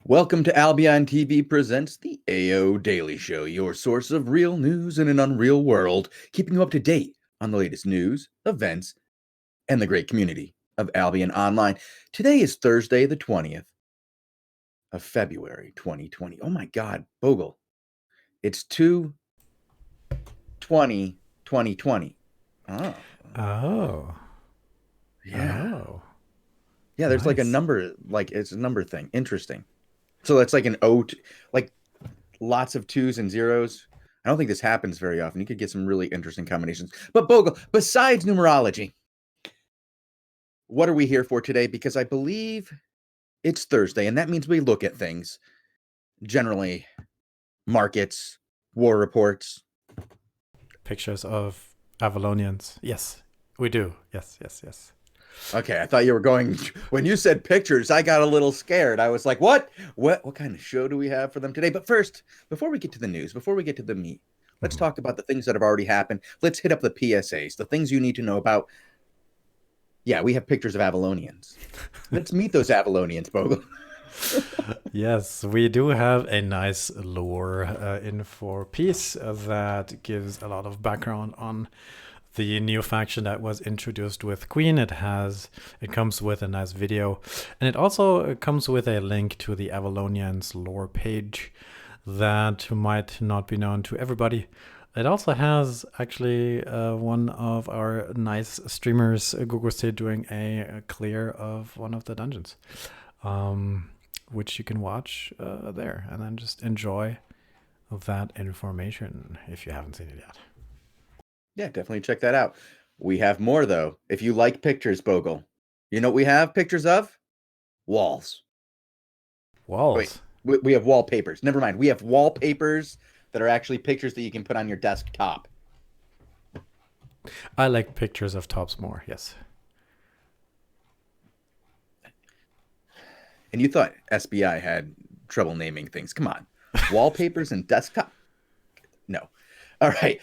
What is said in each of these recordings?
Welcome to Albion TV presents the AO Daily Show, your source of real news in an unreal world, keeping you up to date on the latest news, events, and the great community of Albion Online. Today is Thursday, the 20th of February, 2020. Oh my God, Bogul. It's 2/20/2020. Oh. Oh. Yeah. Oh. Yeah, there's like a Nice. number, like it's a number thing. Interesting. So that's like an O, like lots of twos and zeros. I don't think this happens very often. You could get some really interesting combinations. But Bogle, besides numerology, what are we here for today? Because I believe it's Thursday, and that means we look at things, generally markets, war reports. Pictures of Avalonians. Yes, we do. Yes. Okay, I thought you were going when you said pictures, I got a little scared. I was like, what? What kind of show do we have for them today? But first, before we get to the news, before we get to the meat, let's Mhm. talk about the things that have already happened. Let's hit up the PSAs, the things you need to know about. Yeah, we have pictures of Avalonians. Let's meet those Avalonians, Bogle. Yes, we do have a nice lore info piece that gives a lot of background on the new faction that was introduced with Queen. It comes with a nice video, and it also comes with a link to the Avalonians lore page that might not be known to everybody. It also has actually one of our nice streamers, Gugurse, doing a clear of one of the dungeons, which you can watch there and then just enjoy that information if you haven't seen it yet. Yeah, definitely check that out. We have more, though. If you like pictures, Bogle, you know what we have pictures of? Walls. Wait, Walls. we have wallpapers. Never mind. We have wallpapers that are actually pictures that you can put on your desktop. I like pictures of tops more, yes. And you thought SBI had trouble naming things. Come on. Wallpapers and desktop? No. All right.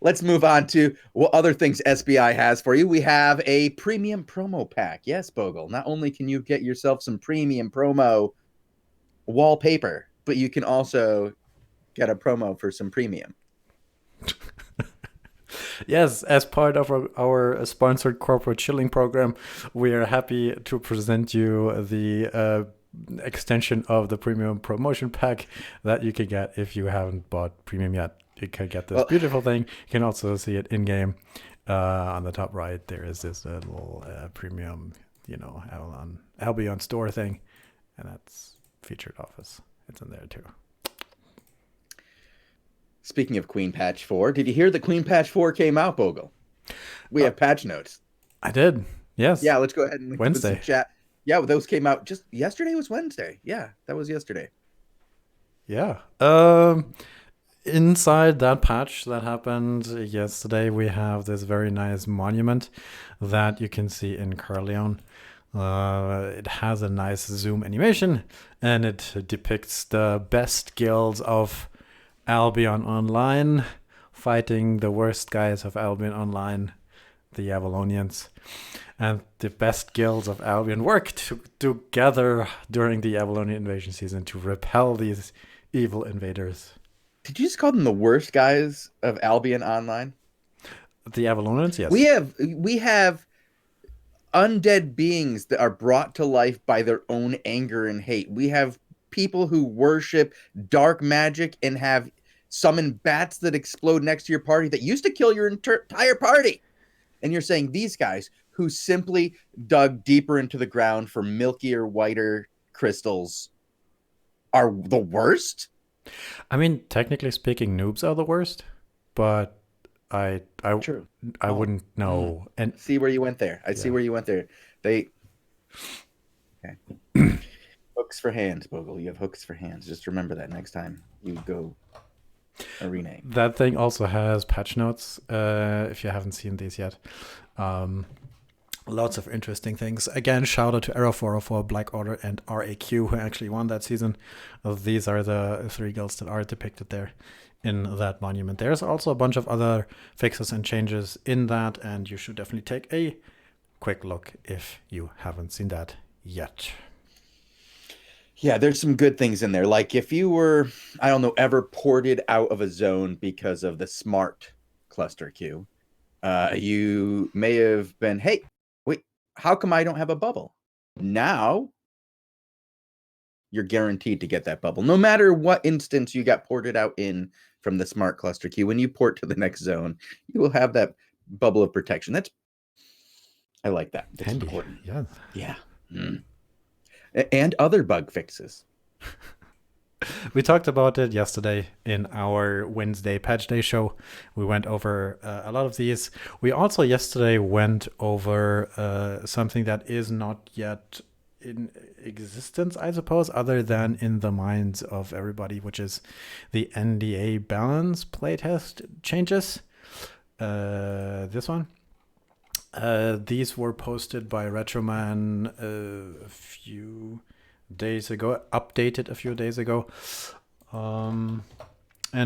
Let's move on to what other things SBI has for you. We have a premium promo pack. Yes, Bogle. Not only can you get yourself some premium promo wallpaper, but you can also get a promo for some premium. Yes, as part of our sponsored corporate shilling program, we are happy to present you the extension of the premium promotion pack that you can get if you haven't bought premium yet. You can get this Well, beautiful thing. You can also see it in game. On the top right, there is this little premium, Albion store thing, and that's featured office. It's in there too. speaking of Queen Patch 4, did you hear that Queen Patch 4 came out, Bogle? We Uh, have patch notes. I did. Yes. Yeah, let's go ahead and put some Wednesday. chat. Yeah, those came out just yesterday was Wednesday. Yeah, that was yesterday. Yeah. Inside that patch that happened yesterday, we have this very nice monument that you can see in Carleon. It has a nice zoom animation, and it depicts the best guilds of Albion Online fighting the worst guys of Albion Online, the Avalonians. And the best guilds of Albion worked together during the Avalonian invasion season to repel these evil invaders. Did you just call them the worst guys of Albion Online? The Avalonians, We yes. have undead beings that are brought to life by their own anger and hate. We have people who worship dark magic and have summoned bats that explode next to your party that used to kill your entire party. And you're saying these guys who simply dug deeper into the ground for milkier, whiter crystals are the worst? I mean, technically speaking, noobs are the worst, but I I True. I Oh, wouldn't know. And see where you went there. I see yeah, where you went there. They okay. Hooks for hands, Bogle. You have hooks for hands. Just remember that next time you go arenaing. that thing also has patch notes. If you haven't seen these yet, um, lots of interesting things. Again, shout out to Arrow 404, Black Order, and RAQ who actually won that season. These are the three guilds that are depicted there in that monument. There's also a bunch of other fixes and changes in that, and you should definitely take a quick look if you haven't seen that yet. Yeah, there's some good things in there. Like if you were, I don't know, ever ported out of a zone because of the smart cluster queue, you may have been, hey, wait, how come I don't have a bubble? Now you're guaranteed to get that bubble. No matter what instance you got ported out in from the smart cluster queue, when you port to the next zone, you will have that bubble of protection. I like that. That's Handy. important. Yeah. Yeah. Mm. And other bug fixes. We talked about it yesterday in our Wednesday patch day show. We went over a lot of these. We also yesterday went over something that is not yet in existence, I suppose, other than in the minds of everybody, which is the NDA balance playtest changes. This one. These were posted by Retroman a few days ago, updated a few days ago. And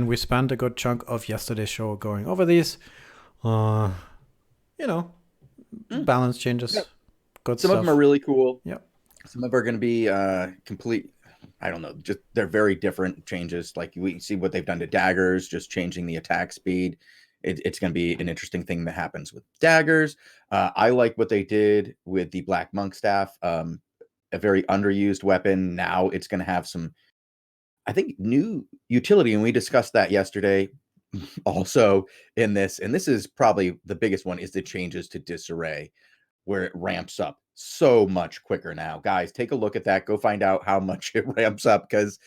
we spent a good chunk of yesterday's show going over these. Balance changes. Yep. Good Some stuff. of them are really cool. Yep. Some of them are going to be complete. I don't know. Just they're very different changes. Like we see what they've done to daggers, just changing the attack speed. It's going to be an interesting thing that happens with daggers. I like what they did with the Black Monk staff. A very underused weapon. Now it's going to have some, I think, new utility, and we discussed that yesterday. Also in this, and this is probably the biggest one, is the changes to disarray, where it ramps up so much quicker now. Guys, take a look at that. Go find out how much it ramps up, because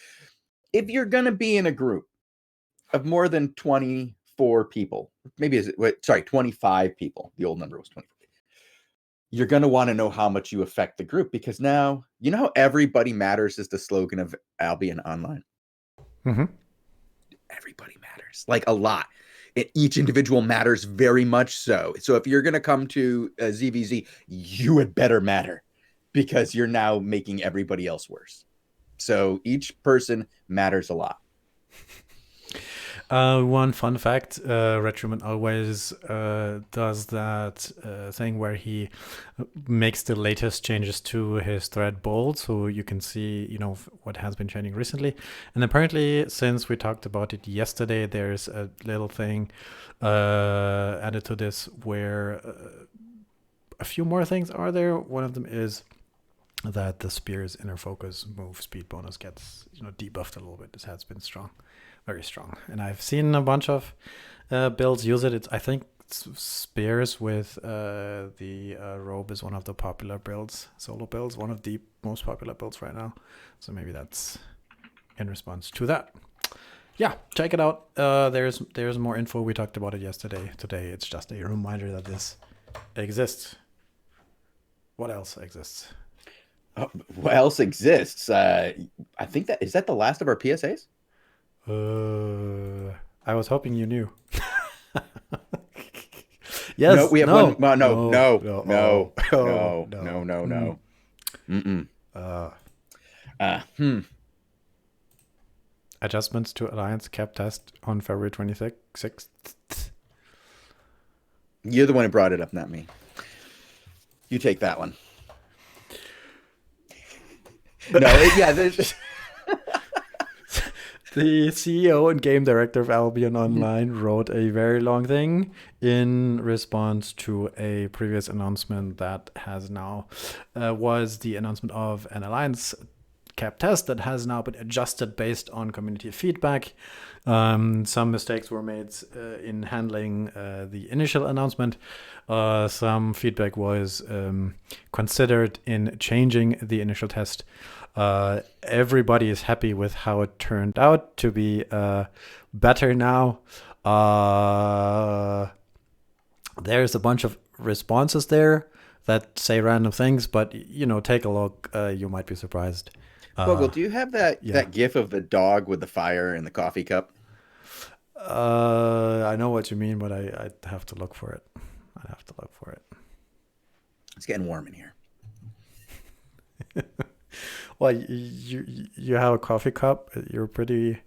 if you're going to be in a group of more than 24 people, maybe 25 people. The old number was 24. You're going to want to know how much you affect the group, because now, you know how everybody matters is the slogan of Albion Online. Mm-hmm. Everybody matters, like a lot. Each individual matters very much so. So if you're going to come to ZVZ, you had better matter, because you're now making everybody else worse. So each person matters a lot. One fun fact, Retroman always does that thing where he makes the latest changes to his thread bold, so you can see, what has been changing recently. And apparently, since we talked about it yesterday, there's a little thing added to this where a few more things are there. One of them is that the spear's inner focus move speed bonus gets debuffed a little bit. This has been strong. Very strong, and I've seen a bunch of builds use it. I think spears with the robe is one of the popular builds, solo builds, one of the most popular builds right now. So maybe that's in response to that. Yeah, check it out. There's more info. We talked about it yesterday. Today it's just a reminder that this exists. What else exists? What else exists? I think that is that the last of our PSAs. I was hoping you knew. Yes. No, we have no, one. No. No. Mm-mm. Adjustments to Alliance cap test on February 26th. You're the one who brought it up, not me. You take that one. There's The CEO and game director of Albion Online wrote a very long thing in response to a previous announcement that has now was the announcement of an Alliance cap test that has now been adjusted based on community feedback. Some mistakes were made in handling the initial announcement. Some feedback was considered in changing the initial test. Everybody is happy with how it turned out to be better now. There's a bunch of responses there that say random things, but take a look. You might be surprised. Bogul, do you have that gif of the dog with the fire and the coffee cup? I know what you mean, but I'd have to look for it. It's getting warm in here. Well, you have a coffee cup. You're pretty.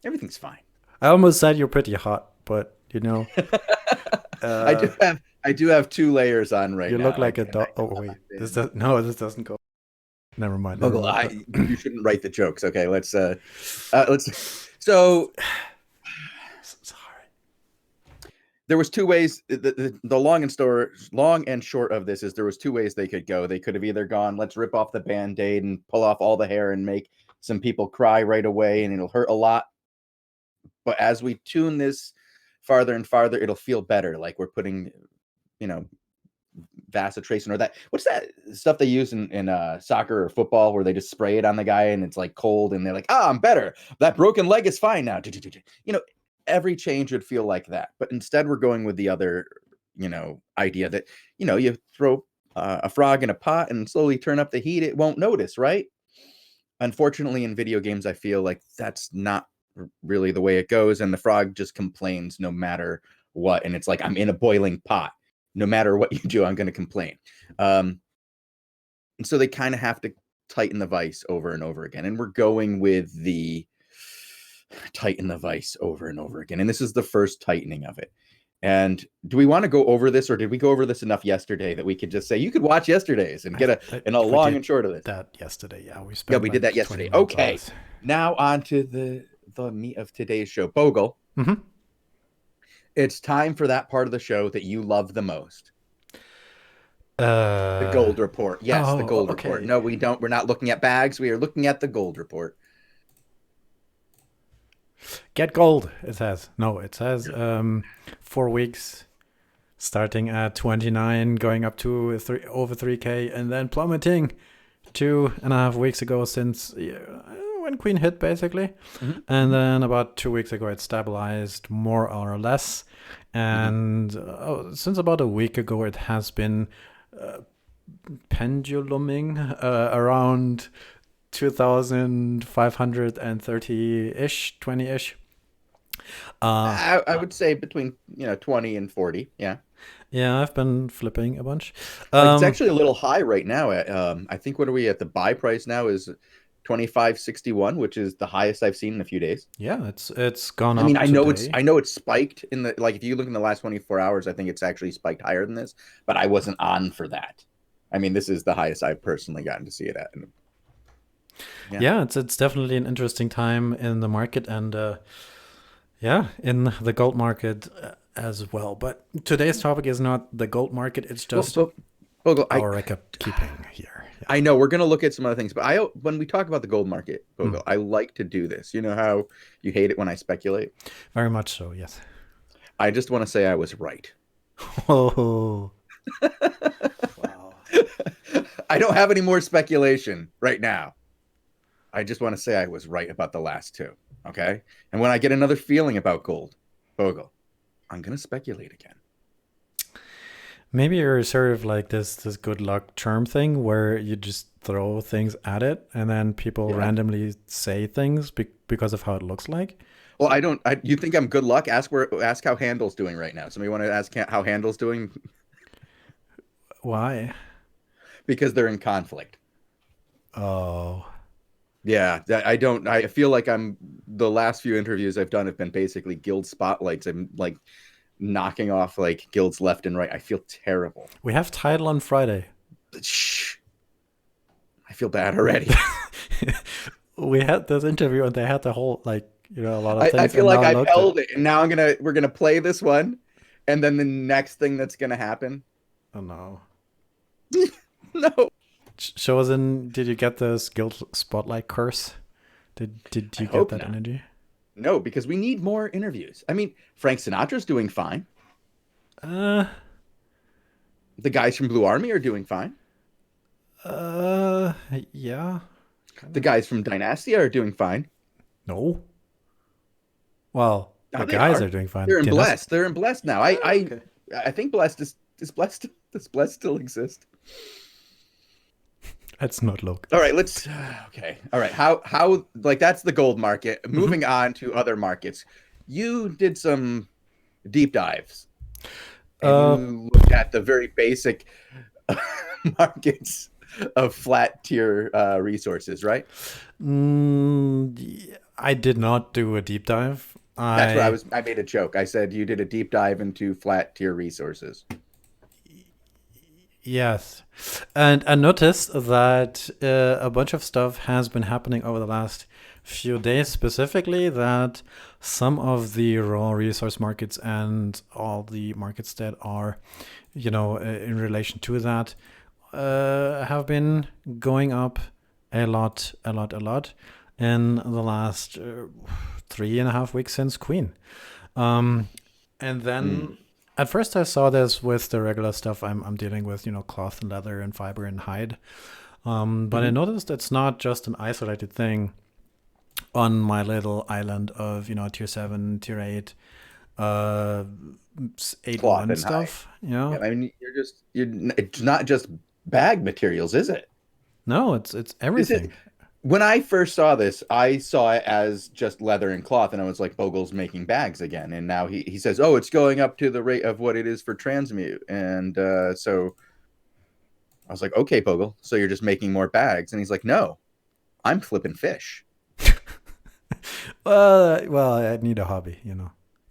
Everything's fine. I almost said you're pretty hot, but I do have 2 layers on right now. You look like a dog. Oh wait, this doesn't go. Never mind. Never Bogul, mind. you shouldn't write the jokes. Okay, let's. So Sorry. there was two ways. The long and short of this is there was two ways they could go. They could have either gone, let's rip off the band-aid and pull off all the hair and make some people cry right away, and it'll hurt a lot. But as we tune this farther and farther, it'll feel better. Like we're putting, you know, Vasotracin or that. What's that stuff they use in soccer or football where they just spray it on the guy and it's like cold and they're like, I'm better. That broken leg is fine now. You know, every change would feel like that. But instead, we're going with the other, idea that, you throw a frog in a pot and slowly turn up the heat. It won't notice, right? Unfortunately, in video games, I feel like that's not really the way it goes. And the frog just complains no matter what. And it's like, I'm in a boiling pot. No matter what you do, I'm going to complain. And so they kind of have to tighten the vice over and over again. And we're going with the tighten the vice over and over again. And this is the first tightening of it. And do we want to go over this, or did we go over this enough yesterday that we could just say you could watch yesterday's and get a long and short of this? That yesterday, yeah, we did that yesterday. Okay, now on to the meat of today's show, Bogul. Mm-hmm. It's time for that part of the show that you love the most. The gold report. Yes, the gold report. No, we don't. We're not looking at bags. We are looking at the gold report. Get gold, it says. No, it says 4 weeks, starting at 29, going up to over 3K, and then plummeting 2.5 weeks ago since when Queen hit, basically. Mm-hmm. And then about 2 weeks ago, it stabilized more or less. And since about a week ago, it has been penduluming around 2,530-ish, 20-ish. I would say between 20 and 40. Yeah. Yeah, I've been flipping a bunch. It's actually a little high right now. At I think what are we at? The buy price now is 25.61, which is the highest I've seen in a few days. Yeah, it's gone up. I mean, I know it's spiked in the, like, if you look in the last 24 hours, I think it's actually spiked higher than this, but I wasn't on for that. I mean, this is the highest I've personally gotten to see it at. Yeah, it's definitely an interesting time in the market, and in the gold market as well. But today's topic is not the gold market; it's just our record keeping here. Yeah. I know we're going to look at some other things, but when we talk about the gold market, Bogul, I like to do this. You know how you hate it when I speculate? Very much so, yes. I just want to say I was right. Oh. Wow. I don't have any more speculation right now. I just want to say I was right about the last two, okay? And when I get another feeling about gold, Bogul, I'm going to speculate again. Maybe you're sort of like this good luck charm thing where you just throw things at it and then people randomly say things because of how it looks like. Well, I don't. You think I'm good luck? Ask how Handel's doing right now. Somebody want to ask how Handel's doing? Why? Because they're in conflict. Oh. Yeah, I feel like the last few interviews I've done have been basically guild spotlights. I'm like knocking off like guilds left and right. I feel terrible. We have title on Friday. Shh. I feel bad already. We had this interview and they had the whole a lot of things. I feel like I've held it, and now we're gonna play this one, and then the next thing that's gonna happen. Oh no. No. Shozen, did you get this guild spotlight curse? Did you get that energy? No, because we need more interviews. I mean, Frank Sinatra's doing fine. The guys from Blue Army are doing fine. Yeah. The guys from Dynastia are doing fine. No. Well, the guys are doing fine. They're in Blessed. They're in Blessed now. I think Blessed is Blessed. Does Blessed still exist? Let's not look. All right, let's. Okay. All right. How like that's the gold market. Moving on to other markets. You did some deep dives. And you looked at the very basic markets of flat tier resources, right? I did not do a deep dive. That's what I made a joke. I said you did a deep dive into flat tier resources. Yes, and I noticed that a bunch of stuff has been happening over the last few days, specifically that some of the raw resource markets and all the markets that are, in relation to that, have been going up a lot, a lot, a lot in the last 3.5 weeks since Queen. Um, and Mm. then at first I saw this with the regular stuff I'm dealing with, cloth and leather and fiber and hide. But I Hmm. noticed it's not just an isolated thing on my little island of, tier 7, tier 8, uh, 8 Cloth 1 and hide. stuff, Yeah, I mean, it's not just bag materials, is it? No, it's This is everything. when I first saw this, I saw it as just leather and cloth, and I was like, Bogle's making bags again. And now he says, oh, it's going up to the rate of what it is for transmute. And so I was like, okay, Bogle, so you're just making more bags. And he's like, no, I'm flipping fish. Well, I need a hobby,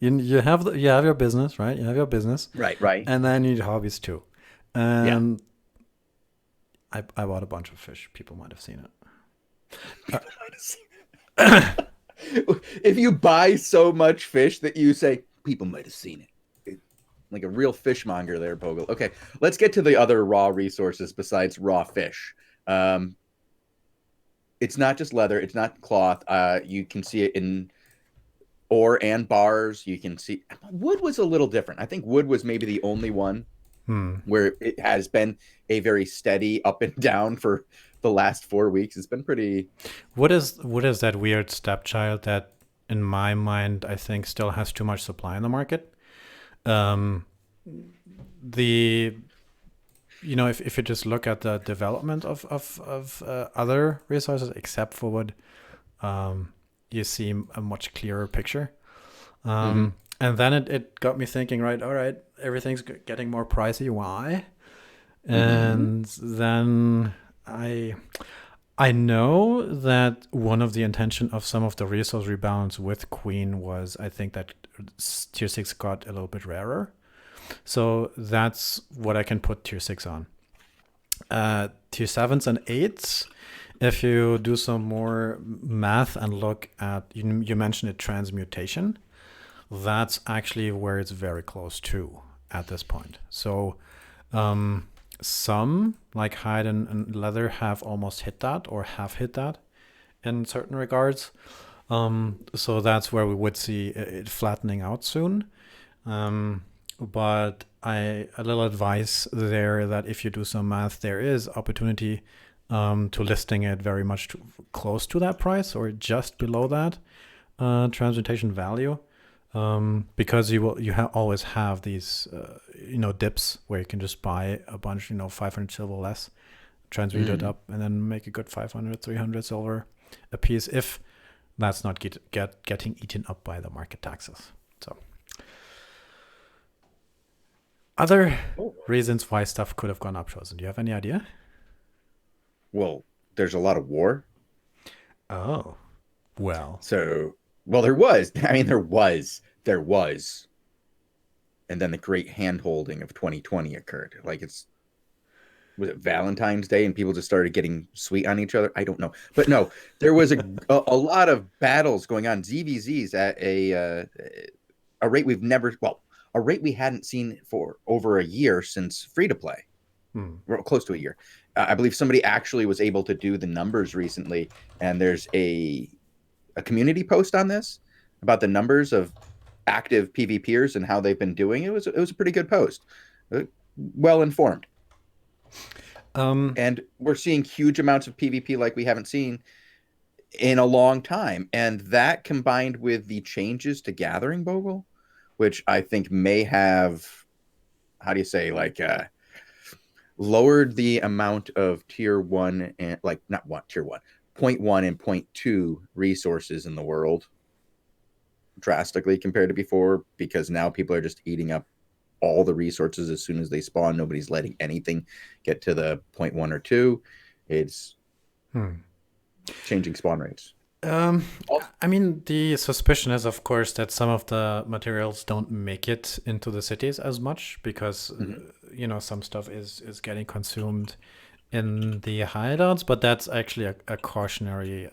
you have your business, right? You have your business, Right, right. and then you need hobbies too. Yeah. And I bought a bunch of fish. People might have seen it. People might have seen it. If you buy so much fish that you say, people might have seen it. Like a real fishmonger there, Bogle. Okay, let's get to the other raw resources besides raw fish. Um, it's not just leather, it's not cloth. You can see it in ore and bars. You can see wood was a little different. I think wood was maybe the only one Hmm. where it has been a very steady up and down for the last 4 weeks. It's been pretty. What is that weird stepchild that, in my mind, I think still has too much supply in the market? Um, the if you just look at the development of other resources except for wood, you see a much clearer picture. Mhm. And then it got me thinking, right? All right, everything's getting more pricey. Why? Mhm. And then I know that one of the intention of some of the resource rebalance with Queen was, I think, that tier 6 got a little bit rarer. So that's what I can put tier 6 on. Tier 7s and 8s, if you do some more math and look at, you mentioned it, transmutation, that's actually where it's very close to at this point. So um, some, like hide and leather, have almost hit that or have hit that in certain regards. So that's where we would see it flattening out soon. But a little advice there that if you do some math, there is opportunity to listing it very much close to that price or just below that transmutation value. Because always have these dips where you can just buy a bunch, 500 silver less, transmute it Mhm. up, and then make a good 500, 300 silver a piece if that's not getting eaten up by the market taxes. So other Oh, reasons why stuff could have gone up, Shozen. Do you have any idea? well, there's a lot of war. Oh, well. So, well, there was. I mean, there was, and then the great hand holding of 2020 occurred. Like it's was it Valentine's Day and people just started getting sweet on each other? I don't know, but no, there was a lot of battles going on. ZVZs at a rate we've never well a rate we hadn't seen for over a year since free to play, Hmm. well, close to a year. I believe somebody actually was able to do the numbers recently, and there's a community post on this about the numbers of active PvPers and how they've been doing. It was a pretty good post, well informed, Um, and we're seeing huge amounts of PvP like we haven't seen in a long time, and that combined with the changes to Gathering Bogle, which I think may have, how do you say, like lowered the amount of tier one and like not one tier one, point one and point two resources in the world drastically compared to before, because now people are just eating up all the resources as soon as they spawn. Nobody's letting anything get to the point one or two. It's hmm. changing spawn rates. Um, Also, I mean, the suspicion is, of course, that some of the materials don't make it into the cities as much because, mhm. some stuff is getting consumed in the hideouts, but that's actually a cautionary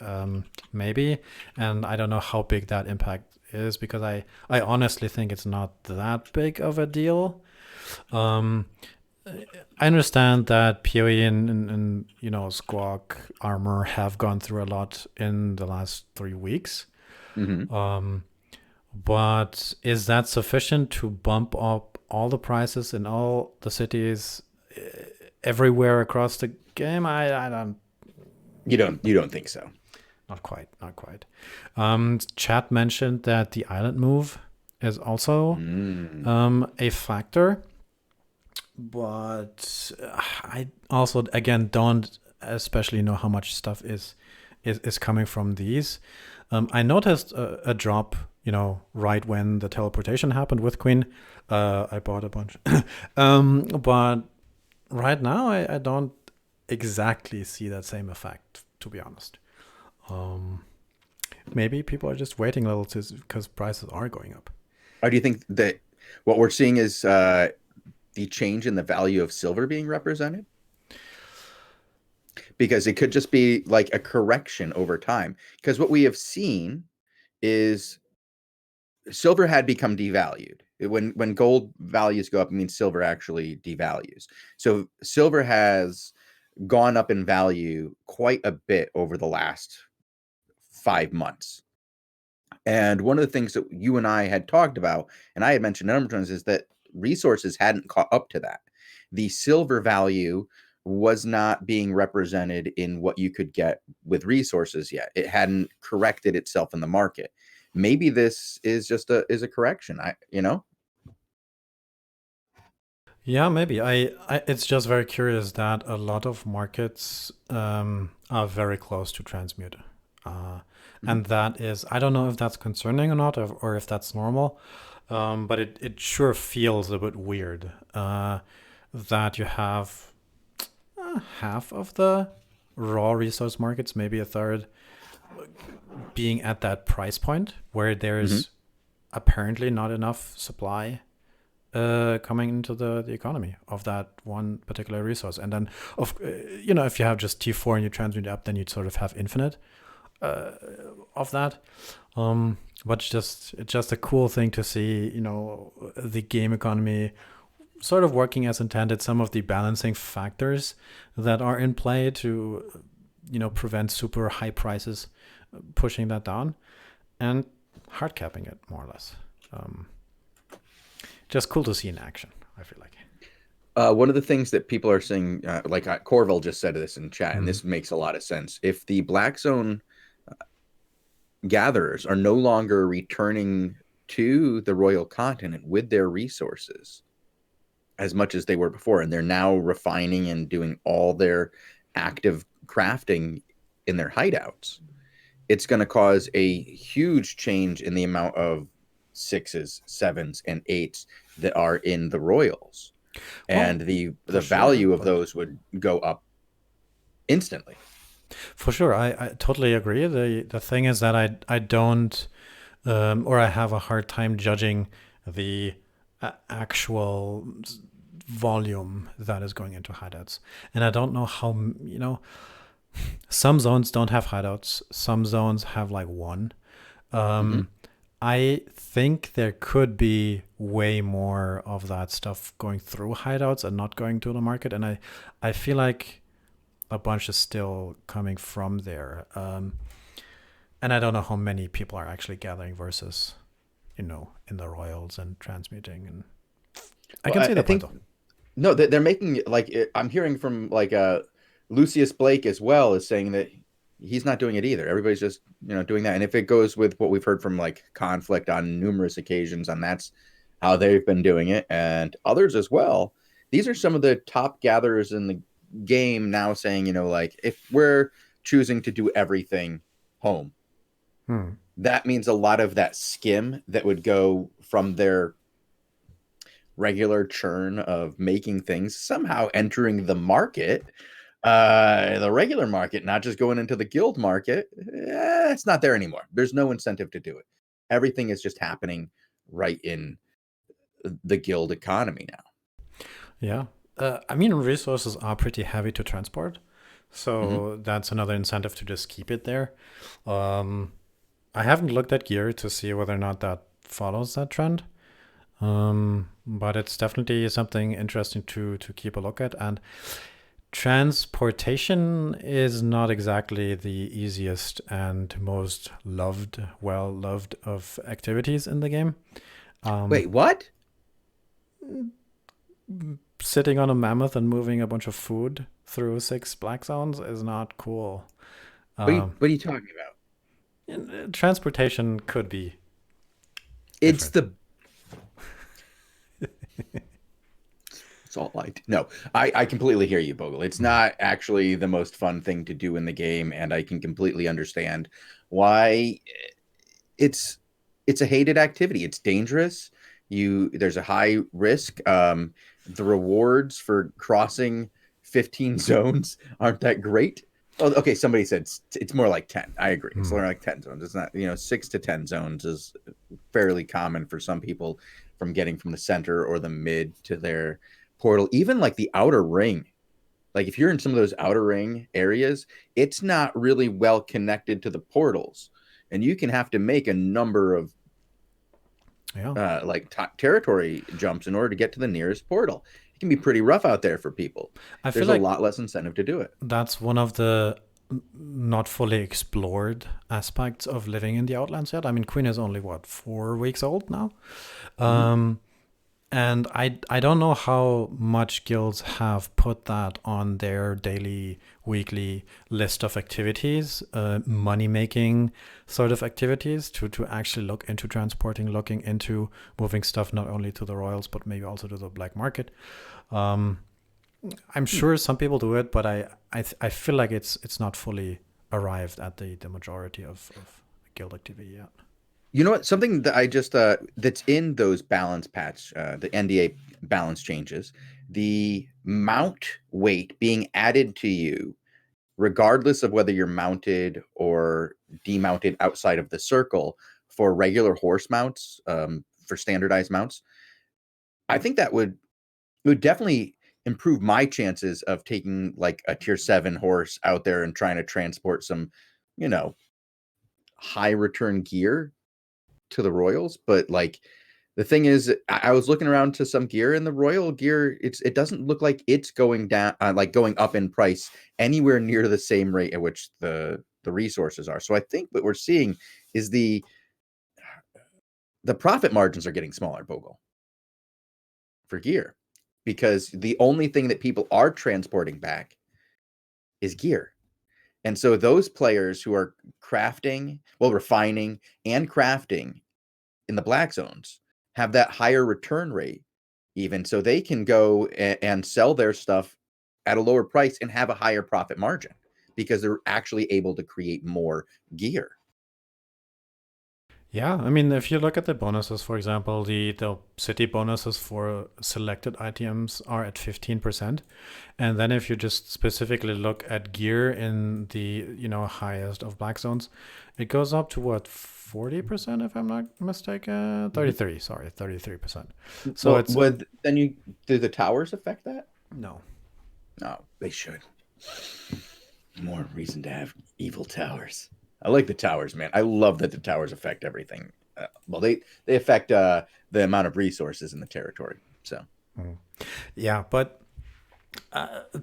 maybe. And I don't know how big that impact is because I honestly think it's not that big of a deal. Um, I understand that PoE and Squawk Armor have gone through a lot in the last 3 weeks. Mhm. Um, but is that sufficient to bump up all the prices in all the cities everywhere across the game? I don't. You don't think so? Not quite. Not quite. Chat mentioned that the island move is also Mm. a factor, but I also again don't especially know how much stuff is coming from these. I noticed a drop, right when the teleportation happened with Queen. I bought a bunch, but right now I don't exactly see that same effect, to be honest. Um, Maybe people are just waiting a little because prices are going up. Or do you think that what we're seeing is the change in the value of silver being represented? Because it could just be like a correction over time. Because what we have seen is silver had become devalued. When gold values go up, it means silver actually devalues. So silver has gone up in value quite a bit over the last 5 months. And one of the things that you and I had talked about, and I had mentioned a number of times, is that resources hadn't caught up to that. The silver value was not being represented in what you could get with resources yet. It hadn't corrected itself in the market. Maybe this is just a correction. Yeah, maybe. It's just very curious that a lot of markets are very close to transmute. Uh, Mhm. and that is, I don't know if that's concerning or not, or if that's normal, but it sure feels a bit weird that you have half of the raw resource markets, maybe a third, being at that price point where Mhm. there's apparently not enough supply coming into the economy of that one particular resource. And then, if you have just T4 and you transmute it up, then you'd sort of have infinite uh, of that. But it's just a cool thing to see, the game economy sort of working as intended. Some of the balancing factors that are in play to, prevent super high prices, pushing that down and hard capping it more or less. Um, just cool to see in action, I feel like. One of the things that people are saying, Corville just said this in chat, and Mhm. this makes a lot of sense. If the Black Zone gatherers are no longer returning to the royal continent with their resources as much as they were before, and they're now refining and doing all their active crafting in their hideouts, it's going to cause a huge change in the amount of sixes, sevens, and eights that are in the royals, and Well, the for sure, value of but those would go up instantly. for sure, I totally agree. The thing is that I don't, or I have a hard time judging the actual volume that is going into hideouts, and I don't know how some zones don't have hideouts, some zones have like one. Mm-hmm. Um, I think there could be way more of that stuff going through hideouts and not going to the market, and I feel like a bunch is still coming from there. And I don't know how many people are actually gathering versus, in the royals and transmuting. And I Well, can I, see I the point think though. no, they're making like I'm hearing from Lucius Blake as well is saying that he's not doing it either. Everybody's just doing that, and if it goes with what we've heard from like Conflict on numerous occasions, and that's how they've been doing it, and others as well. These are some of the top gatherers in the game now saying, like if we're choosing to do everything home, Hmm. that means a lot of that skim that would go from their regular churn of making things somehow entering the market The regular market, not just going into the guild market, it's not there anymore. There's no incentive to do it. Everything is just happening right in the guild economy now. Yeah. I mean, resources are pretty heavy to transport. Mhm. So that's another incentive to just keep it there. Um, I haven't looked at gear to see whether or not that follows that trend. But it's definitely something interesting to keep a look at. And transportation is not exactly the easiest and most well loved of activities in the game. Wait, what? Sitting on a mammoth and moving a bunch of food through 6 black zones is not cool. What are you talking about? Transportation could be It's different. the It's all I do. No, I completely hear you, Bogle. It's Mm. not actually the most fun thing to do in the game, and I can completely understand why it's it's a hated activity. It's dangerous. There's a high risk. The rewards for crossing 15 zones aren't that great. Oh, okay. Somebody said it's more like 10. I agree. It's Mm. more like 10 zones. It's not, 6 to 10 zones is fairly common for some people from getting from the center or the mid to their portal. Even like the outer ring. Like if you're in some of those outer ring areas, it's not really well connected to the portals. And you can have to make a number of Yeah. territory jumps in order to get to the nearest portal. It can be pretty rough out there for people. I feel There's a like lot less incentive to do it. that's one of the not fully explored aspects of living in the Outlands yet. I mean, Queen is only what, 4 weeks old now, Mhm. um, and I don't know how much guilds have put that on their daily, weekly list of activities, money making sort of activities to actually look into transporting, looking into moving stuff not only to the royals but maybe also to the black market. Um, I'm Hmm. sure some people do it, but I feel like it's not fully arrived at the majority of guild activity yet. You know what? Something that I just that's in those balance patch, the NDA balance changes, the mount weight being added to you, regardless of whether you're mounted or demounted outside of the circle for regular horse mounts, for standardized mounts. I think that would definitely improve my chances of taking like a tier 7 horse out there and trying to transport some, you know, high return gear to the Royals. But like the thing is, I was looking around to some gear, and the Royal gear, it doesn't look like it's going down, like going up in price anywhere near the same rate at which the resources are. So I think what we're seeing is the profit margins are getting smaller, Bogle, for gear, because the only thing that people are transporting back is gear. And so those players who are crafting, well, refining and crafting in the black zones have that higher return rate, even so they can go and sell their stuff at a lower price and have a higher profit margin because they're actually able to create more gear. Yeah, I mean, if you look at the bonuses, for example, the city bonuses for selected items are at 15%. And then if you just specifically look at gear in the, highest of black zones, it goes up to what, 40% if I'm not mistaken? Mhm. 33, sorry, 33%. So Well, it's would then you do the towers affect that? no. No, they should. More reason to have evil towers. I like the towers, man. I love that the towers affect everything. Well, they affect the amount of resources in the territory. So, Mm. Yeah, but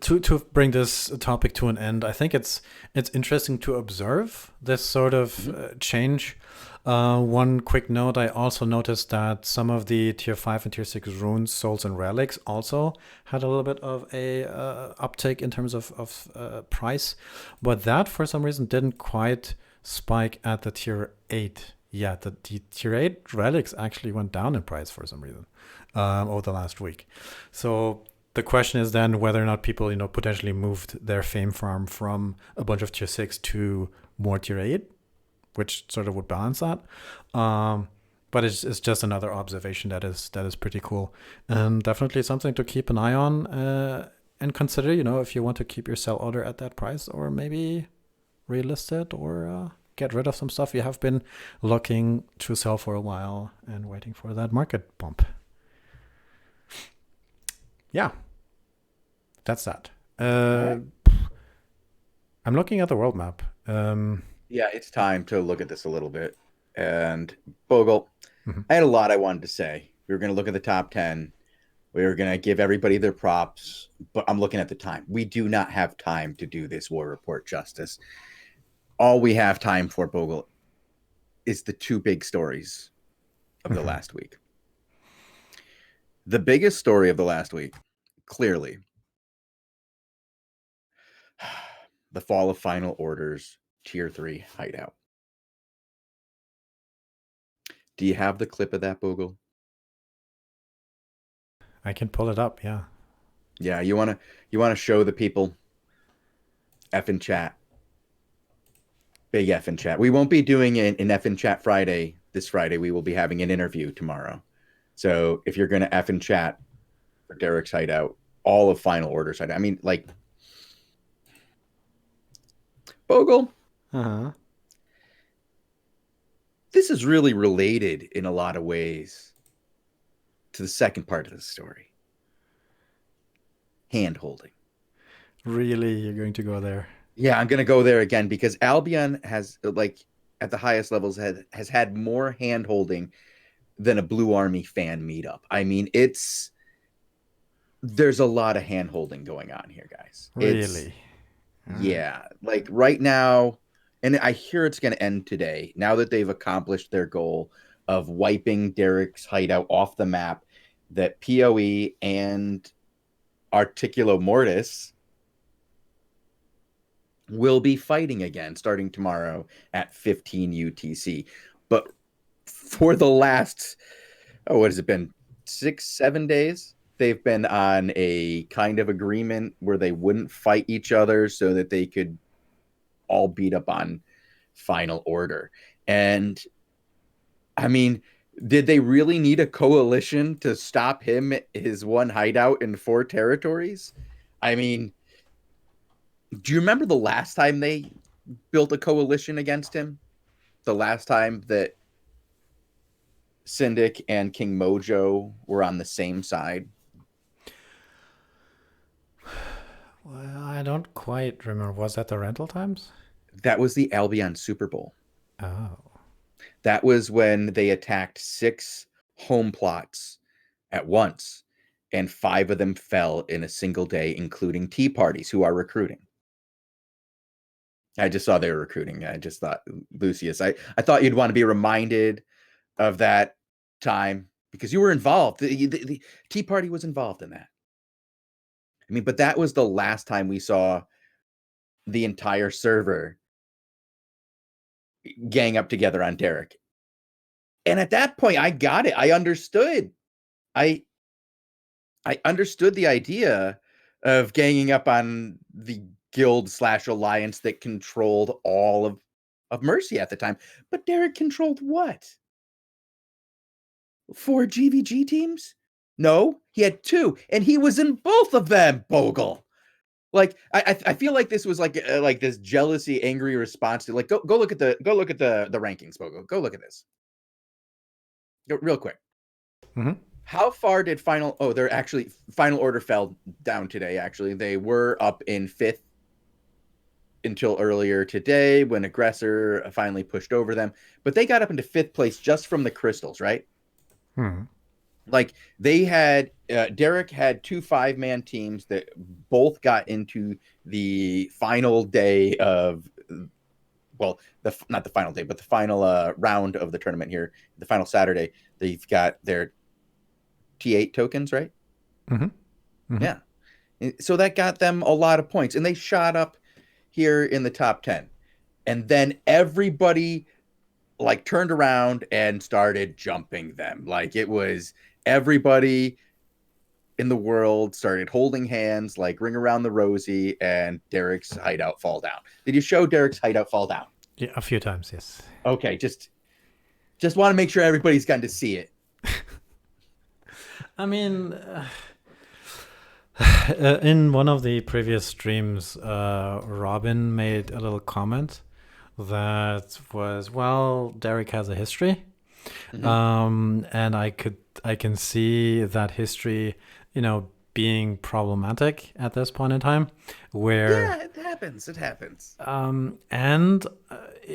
to bring this topic to an end, I think it's interesting to observe this sort of mhm. change. One quick note: I also noticed that some of the tier 5 and tier 6 runes, souls, and relics also had a little bit of a uptake in terms of price, but that for some reason didn't quite spike at the tier 8 yet. The tier 8 relics actually went down in price for some reason over the last week. So the question is then whether or not people, potentially moved their fame farm from a bunch of tier 6 to more tier 8, which sort of would balance that. But it's just another observation that is pretty cool, and definitely something to keep an eye on and consider, if you want to keep your sell order at that price, or maybe relist it, or get rid of some stuff you have been looking to sell for a while and waiting for that market bump. Yeah, that's that. Right. I'm looking at the world map. Yeah, it's time to look at this a little bit. And Bogle, Mhm. I had a lot I wanted to say. We were going to look at the top 10. We were going to give everybody their props, but I'm looking at the time. We do not have time to do this war report justice. All we have time for, Bogle, is the two big stories of the last week. The biggest story of the last week, clearly, the fall of Final Order's Tier 3 hideout. Do you have the clip of that, Bogle? I can pull it up, yeah. Yeah, you wanna show the people F in chat. Big F in chat. We won't be doing an F in chat Friday this Friday. We will be having an interview tomorrow. So if you're gonna F in chat for Derek's hideout, all of Final Order's hideout. I mean, like Bogle, this is really related in a lot of ways to the second part of the story. Hand holding. Really, you're going to go there? Yeah, I'm gonna go there again because Albion has, like, at the highest levels, has had more hand holding than a Blue Army fan meetup. I mean, there's a lot of hand holding going on here, guys. Really? Yeah, like right now, and I hear it's gonna end today. Now that they've accomplished their goal of wiping Derek's hideout off the map, that PoE and Articulo Mortis will be fighting again starting tomorrow at 15 UTC. But for the last, what has it been, 6-7 days, they've been on a kind of agreement where they wouldn't fight each other so that they could all beat up on Final Order. And I mean, did they really need a coalition to stop him, his one hideout in 4 territories? I mean, do you remember the last time they built a coalition against him? The last time that Syndic and King Mojo were on the same side? Well, I don't quite remember. Was that the rental times? That was the Albion Super Bowl. Oh. That was when they attacked 6 home plots at once, and 5 of them fell in a single day, including Tea Parties, who are recruiting. I just saw they were recruiting. I just thought, Lucius, I thought you'd want to be reminded of that time because you were involved. The Tea Party was involved in that. I mean, but that was the last time we saw the entire server gang up together on Derek. And at that point, I got it. I understood. I understood the idea of ganging up on the guild/alliance that controlled all of Mercy at the time. But Derek controlled what? 4 GVG teams? No, he had 2, and he was in both of them, Bogle. Like, I feel like this was like this jealousy, angry response to, like, go look at the rankings, Bogle. Go look at this. Go, real quick. Mm-hmm. How far did Final Order fell down today, actually. They were up in 5th until earlier today when Aggressor finally pushed over them. But they got up into 5th place just from the crystals, right? Like, they had Derek had 2 5-man teams that both got into the final day of, well, not the final day, but the final round of the tournament here, the final Saturday. They've got their T8 tokens, right? Mm-hmm. Mm-hmm. Yeah. So that got them a lot of points, and they shot up here in the top 10. And then everybody, like, turned around and started jumping them. Like, it was everybody in the world started holding hands, like Ring Around the Rosie, and Derek's hideout fall down. Did you show Derek's hideout fall down? Yeah, a few times, yes. Okay, just want to make sure everybody's gotten to see it. I mean, In one of the previous streams, Robin made a little comment that was, well, Derek has a history, Hmm. and I can see that history, being problematic at this point in time, where Yeah, it happens. It happens. and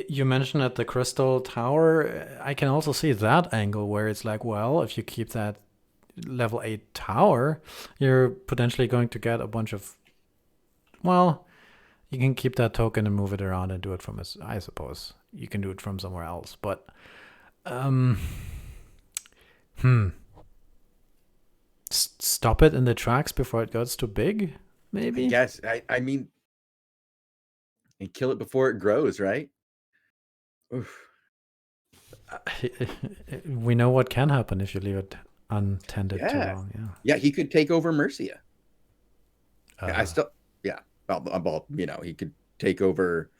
you mentioned at the Crystal Tower, I can also see that angle where it's like, well, if you keep that level 8 tower, you're potentially going to get a bunch of, well, you can keep that token and move it around and do it from, I suppose. You can do it from somewhere else, but um, hmm. Stop it in the tracks before it gets too big, I maybe? guess. I mean, and kill it before it grows, right? Oof. We know what can happen if you leave it untended too Yeah. long, yeah. Yeah, he could take over Mercia. I Uh, still, yeah. Well, he could take over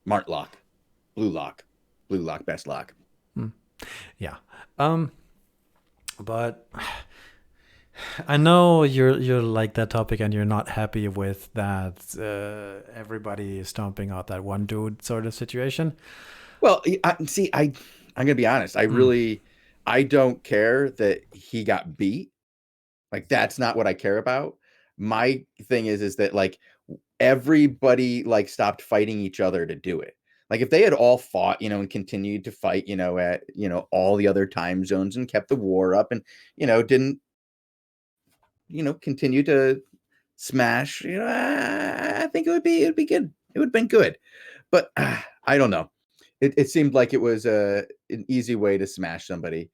Martlock, Blue Lock, Blue Lock, Best Lock. hmm. Yeah. Um, but I know you're like that topic, and you're not happy with that. Everybody stomping out that one dude sort of situation. Well, see, I'm gonna be honest. Hmm. I don't care that he got beat. Like that's not what I care about. My thing is that like everybody like stopped fighting each other to do it. Like if they had all fought, and continued to fight, at all the other time zones and kept the war up and didn't continue to smash, I think it would be good. It would have been good. But I don't know. It seemed like it was an easy way to smash somebody.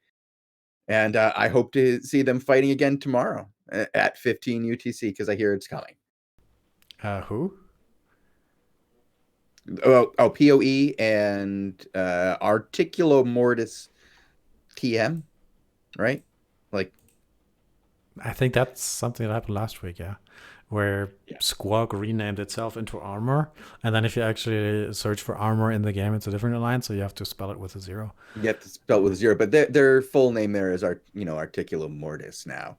And I hope to see them fighting again tomorrow at 15 UTC because I hear it's coming. Who? PoE and Articulo Mortis TM, right? Like, I think that's something that happened last week, yeah, where yeah, Squawk renamed itself into Armor, and then if you actually search for Armor in the game, it's a different alliance, so you have to spell it with a zero. you get to spell with a zero, but their full name there is Articulo Mortis now,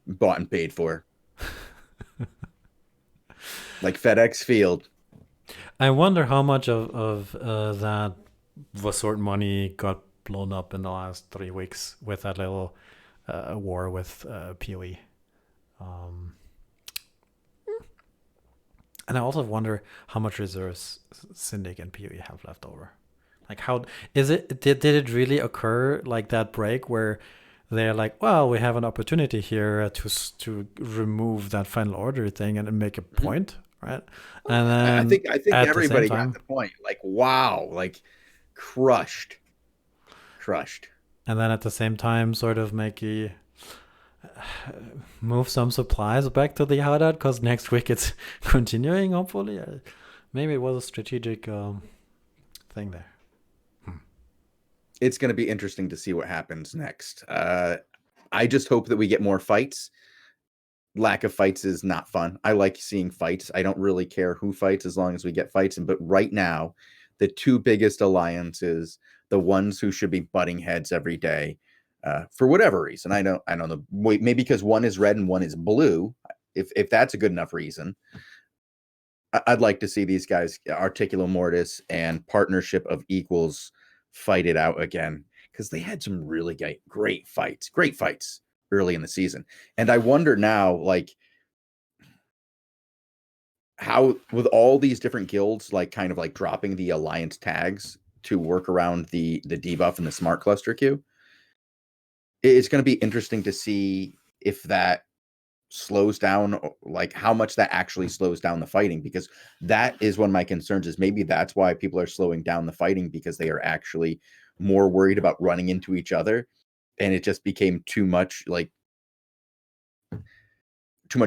bought and paid for, like FedEx Field. I wonder how much of that Vasort money got blown up in the last 3 weeks with that little war with PoE. Um, and I also wonder how much reserves Syndic and PoE have left over. Like, how is it? Did it really occur like that break where they're like, well, we have an opportunity here to remove that final order thing and make a Mhm. point, right? And I then think I think at the same everybody got time, the point. Like, wow, like crushed, crushed. at the same time, sort of make a move some supplies back to the hideout because next week it's continuing. Hopefully, maybe it was a strategic thing there. It's going to be interesting to see what happens next. I just hope that we get more fights. Lack of fights is not fun. I like seeing fights. I don't really care who fights as long as we get fights. But right now, the two biggest alliances, the ones who should be butting heads every day, for whatever reason. I don't know. Maybe because one is red and one is blue. If that's a good enough reason, I'd like to see these guys, Articulo Mortis and Partnership of Equals, fight it out again because they had some really great fights early in the season. And I wonder now, like, how with all these different guilds, like, kind of like dropping the alliance tags to work around the debuff and the smart cluster queue. It's going to be interesting to see if that slows down, like how much that actually slows down the fighting, because that is one of my concerns, is maybe that's why people are slowing down the fighting, because they are actually more worried about running into each other, and it just became too much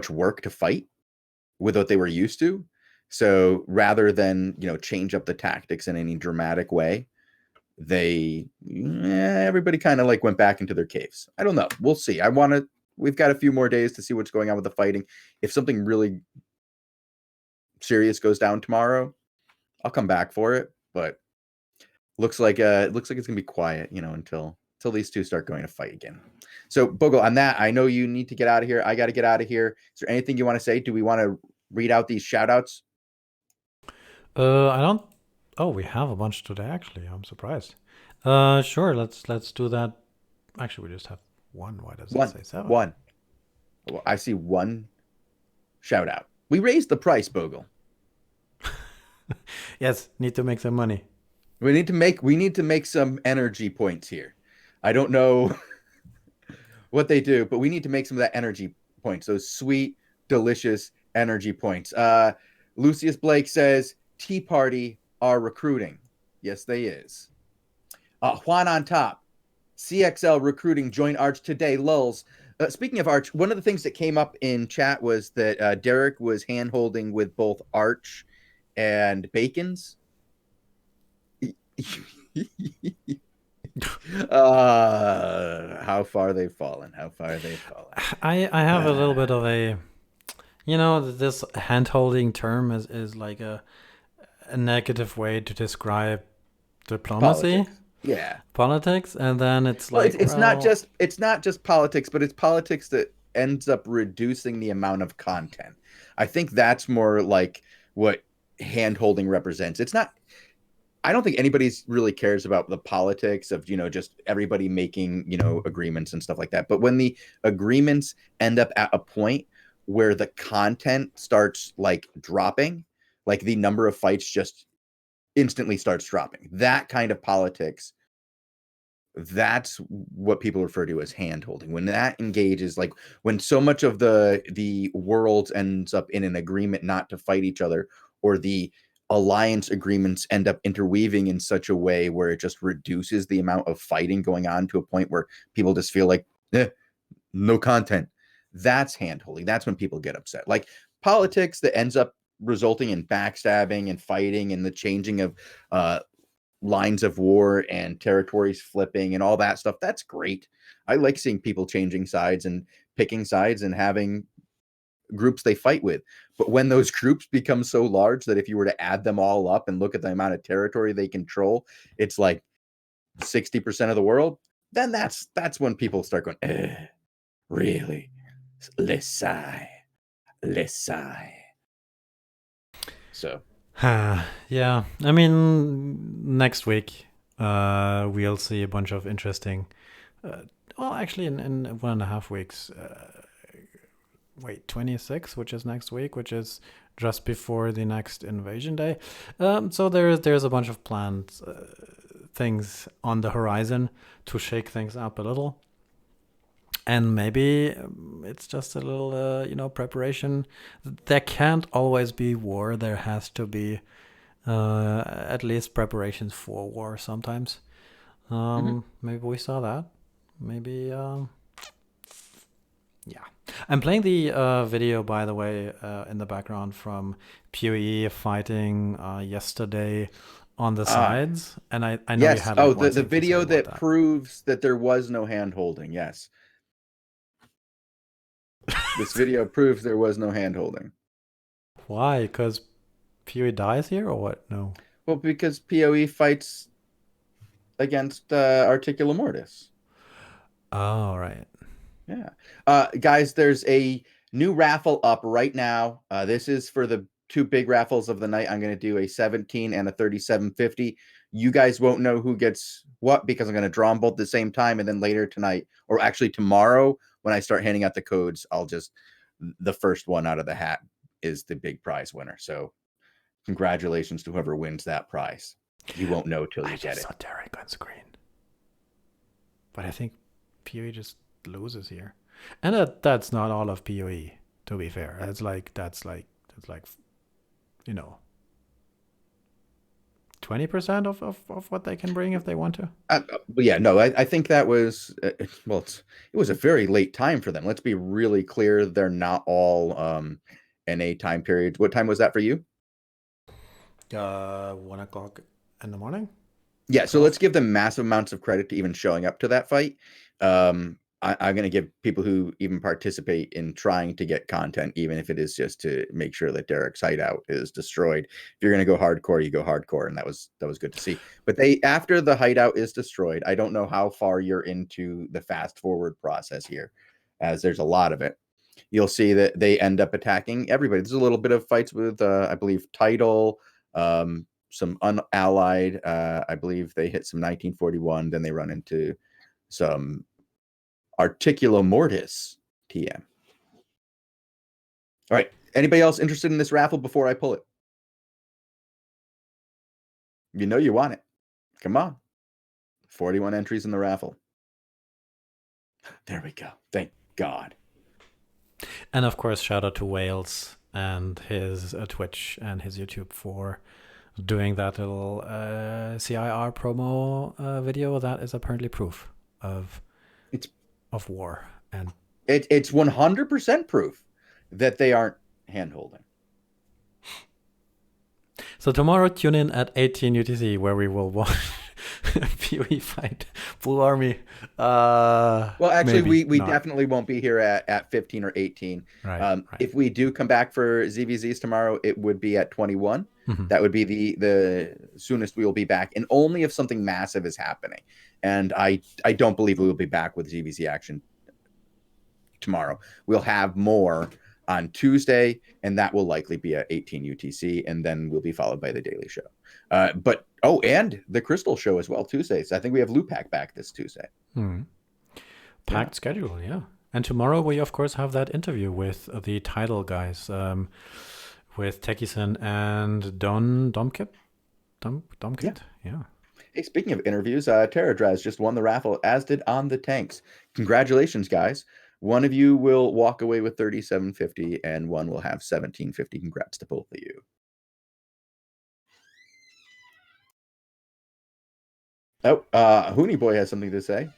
work to fight with what they were used to. So rather than change up the tactics in any dramatic way, everybody kind of like went back into their caves. I don't know, we'll see. We've got a few more days to see what's going on with the fighting. If something really serious goes down tomorrow, I'll come back for it. But looks like it's gonna be quiet, until till these two start going to fight again. So, Bogul, on that, I know you need to get out of here. I got to get out of here. Is there anything you want to say? Do we want to read out these shout outs? I don't. Oh, we have a bunch today. Actually, I'm surprised. Sure. Let's do that. Actually, we just have one. Why does it say 7? One. Well, I see one shout out. We raised the price, Bogul. Yes, need to make some money. We need to make some energy points here. I don't know what they do, but we need to make some of that energy points. Those sweet, delicious energy points. Lucius Blake says Tea Party are recruiting. Yes, they is. Juan on top. CXL recruiting join Arch today. Lulz. Speaking of Arch, one of the things that came up in chat was that Derek was hand holding with both Arch and Bacon's. How far they've fallen. I have a little bit of a, this hand holding term is like a negative way to describe diplomacy. Politics. Yeah, politics, and then it's like it's not just politics, but it's politics that ends up reducing the amount of content. I think that's more like what hand holding represents. It's not. I don't think anybody really cares about the politics of, just everybody making, agreements and stuff like that. But when the agreements end up at a point where the content starts like dropping, like the number of fights just instantly starts dropping, that kind of politics, that's what people refer to as hand holding. When that engages, like when so much of the world ends up in an agreement not to fight each other, or the alliance agreements end up interweaving in such a way where it just reduces the amount of fighting going on to a point where people just feel like no content. That's hand holding. That's when people get upset. Like politics that ends up resulting in backstabbing and fighting and the changing of lines of war and territories flipping and all that stuff. That's great. I like seeing people changing sides and picking sides and having groups they fight with. But when those groups become so large that if you were to add them all up and look at the amount of territory they control, it's like 60% of the world, then that's when people start going, really? Lissai. So yeah, I mean, next week we'll see a bunch of interesting well, actually in 1.5 weeks, 26, which is next week, which is just before the next invasion day. So there's a bunch of planned things on the horizon to shake things up a little. And maybe it's just a little, preparation. There can't always be war. There has to be at least preparations for war sometimes. Maybe we saw that. Maybe, yeah. I'm playing the video, by the way, in the background from PoE fighting yesterday on the sides. And I know yes. you had the video that proves that there was no hand holding. Yes. This video proves there was no hand holding. Why? Because PoE dies here or what? No. Well, because PoE fights against Articula Mortis. Oh, right. Yeah. Guys, there's a new raffle up right now. This is for the two big raffles of the night. I'm going to do a 17 and a 3750. You guys won't know who gets what because I'm going to draw them both at the same time. And then later tonight, or actually tomorrow, when I start handing out the codes, the first one out of the hat is the big prize winner. So congratulations to whoever wins that prize. You won't know till you get it. I just saw Derek on screen. But I think PoE just loses here. And that's not all of PoE, to be fair. That's like 20% of what they can bring if they want to. Yeah, no, I think that was it was a very late time for them. Let's be really clear, they're not all NA time periods. What time was that for you? 1 o'clock in the morning. Yeah, so let's give them massive amounts of credit to even showing up to that fight. I'm going to give people who even participate in trying to get content, even if it is just to make sure that Derek's hideout is destroyed. If you're going to go hardcore, you go hardcore, and that was good to see. But after the hideout is destroyed, I don't know how far you're into the fast forward process here, as there's a lot of it. You'll see that they end up attacking everybody. There's a little bit of fights with, I believe, Tidal, some unallied. I believe they hit some 1941. Then they run into some Articulo Mortis TM. All right. Anybody else interested in this raffle before I pull it? You know you want it. Come on. 41 entries in the raffle. There we go. Thank God. And of course, shout out to Wales and his Twitch and his YouTube for doing that little CIR promo video. That is apparently proof of war, and it's 100% proof that they aren't hand-holding. So tomorrow, tune in at 18 UTC, where we will watch PoE fight Blue Army. Well, actually, we definitely won't be here at 15 or 18. Right. If we do come back for ZVZs tomorrow, it would be at 21. Mm-hmm. That would be the soonest we will be back, and only if something massive is happening. And I don't believe we will be back with ZVZ action tomorrow. We'll have more on Tuesday, and that will likely be at 18 UTC, and then we'll be followed by the Daily Show. And the Crystal Show as well, Tuesdays. I think we have Lupac back this Tuesday. Packed schedule, yeah. And tomorrow we, of course, have that interview with the Tidal guys, with Tekison and Domkit. Domkit, yeah. Hey, speaking of interviews, Terradraz just won the raffle, as did On the Tanks. Congratulations, guys. One of you will walk away with 3750, and one will have 1750. Congrats to both of you. Oh, Hooney Boy has something to say.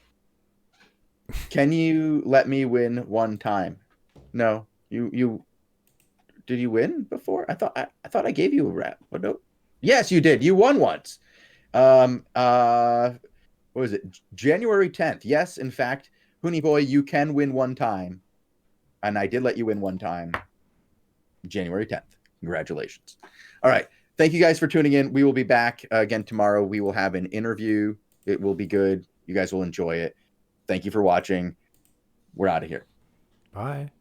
Can you let me win one time? No, you did you win before? I thought I gave you a rap. But no. Yes, you did. You won once. What was it? January 10th. Yes, in fact, Hooney Boy, you can win one time. And I did let you win one time. January 10th. Congratulations. All right. Thank you guys for tuning in. We will be back again tomorrow. We will have an interview. It will be good. You guys will enjoy it. Thank you for watching. We're out of here. Bye.